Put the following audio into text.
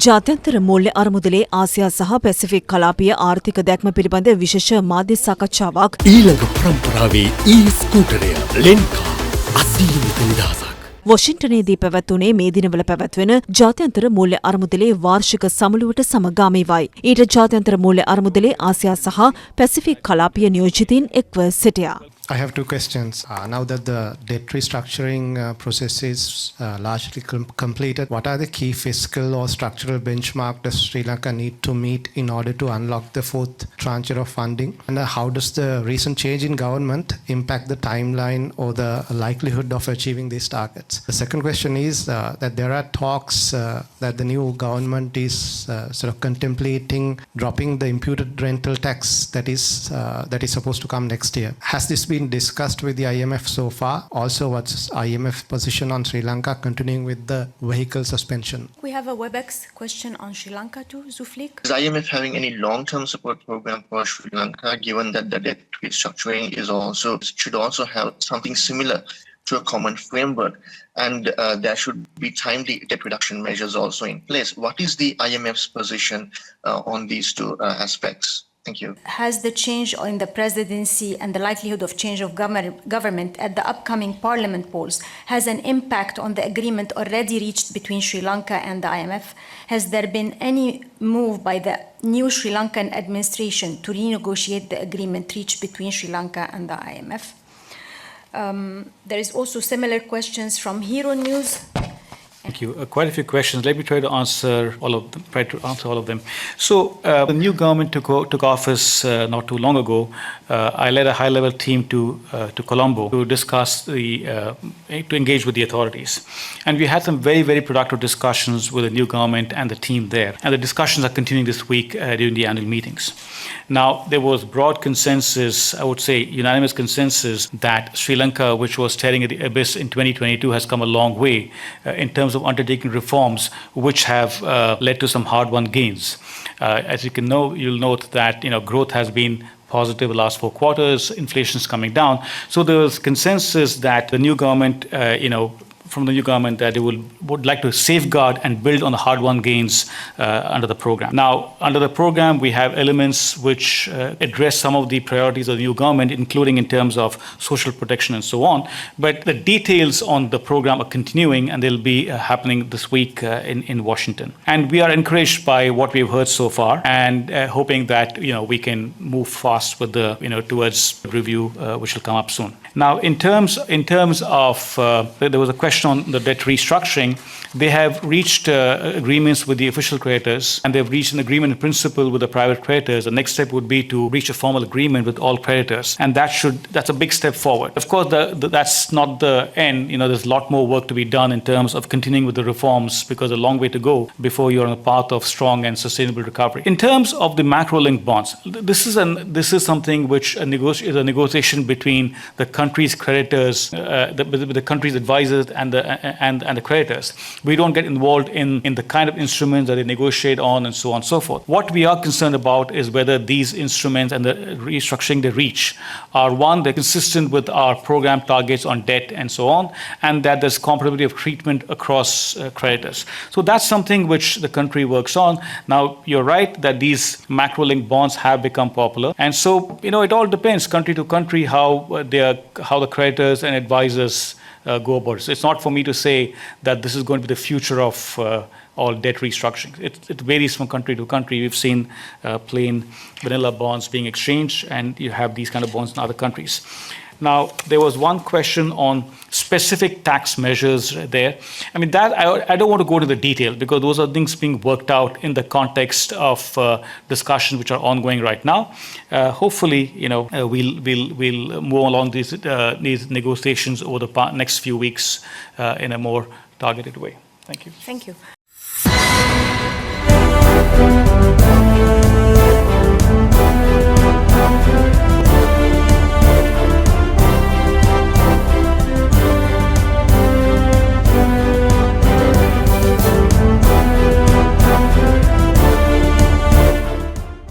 ජාත්‍යන්තර මූල්‍ය අරමුදලේ ආසියා සහ පැසිෆික් කලාපීය ආර්ථික දැක්ම පිළිබඳ විශේෂ මාධ්‍ය සාකච්ඡාවක් ඊළඟ පරම්පරාවේ ස්කූටරය ලෙන්කා අසීමිත නිදහසක්. වොෂින්ටනයේදී පැවැත්වුණේ මේ දිනවල පැවැත්වෙන ජාත්‍යන්තර මූල්‍ය අරමුදලේ වාර්ෂික සමුළුවට සමගාමීවයි. ඊට ජාත්‍යන්තර මූල්‍ය අරමුදලේ ආසියා සහ පැසිෆික් කලාපීය නියෝජිතයින් එක්ව සිටියා. I have two questions. Now that the debt restructuring process is largely completed, what are the key fiscal or structural benchmarks does Sri Lanka need to meet in order to unlock the fourth tranche of funding? And how does the recent change in government impact the timeline or the likelihood of achieving these targets? The second question is that there are talks that the new government is sort of contemplating dropping the imputed rental tax that is supposed to come next year. Has this been discussed with the IMF so far? Also, what's IMF position on Sri Lanka continuing with the vehicle suspension? We have a WebEx question on Sri Lanka too, Zuflik. Is IMF having any long-term support program for Sri Lanka, given that the debt restructuring should also have something similar to a common framework, and there should be timely debt reduction measures also in place? What is the IMF's position on these two aspects? Thank you. Has the change in the presidency and the likelihood of change of government at the upcoming parliament polls has an impact on the agreement already reached between Sri Lanka and the IMF? Has there been any move by the new Sri Lankan administration to renegotiate the agreement reached between Sri Lanka and the IMF? There is also similar questions from Hiru News. Thank you. Quite a few questions. Let me try to answer all of them. So the new government took office not too long ago. I led a high-level team to Colombo to discuss to engage with the authorities, and we had some very, very productive discussions with the new government and the team there. And the discussions are continuing this week during the annual meetings. Now, there was broad consensus, I would say unanimous consensus, that Sri Lanka, which was staring at the abyss in 2022, has come a long way in terms of undertaking reforms which have led to some hard-won gains. As you'll note that growth has been positive the last 4 quarters, inflation is coming down. So there was consensus that the new government, from the new government, that they would like to safeguard and build on the hard-won gains under the program. Now, under the program, we have elements which address some of the priorities of the new government, including in terms of social protection and so on. But the details on the program are continuing, and they'll be happening this week in Washington. And we are encouraged by what we've heard so far, and hoping that we can move fast with the towards review, which will come up soon. Now, in terms of there was a question on the debt restructuring. They have reached agreements with the official creditors, and they've reached an agreement in principle with the private creditors. The next step would be to reach a formal agreement with all creditors, and that's a big step forward. Of course, that's not the end. There's a lot more work to be done in terms of continuing with the reforms, because there's a long way to go before you're on a path of strong and sustainable recovery. In terms of the macro-linked bonds, this is something which is a negotiation between the country's creditors, the country's advisors, and the creditors. We don't get involved in the kind of instruments that they negotiate on, and so on and so forth. What we are concerned about is whether these instruments and the restructuring they reach are, one, they're consistent with our program targets on debt and so on, and that there's comparability of treatment across creditors. So that's something which the country works on. Now, you're right that these macro-linked bonds have become popular, and so it all depends country to country how the creditors and advisors go about it. So it's not for me to say that this is going to be the future of all debt restructuring. It varies from country to country. We've seen plain vanilla bonds being exchanged, and you have these kind of bonds in other countries. Now, there was one question on specific tax measures there. I mean, that I don't want to go to the detail, because those are things being worked out in the context of discussions which are ongoing right now. Hopefully, we'll move along these negotiations over the next few weeks in a more targeted way. Thank you. Thank you.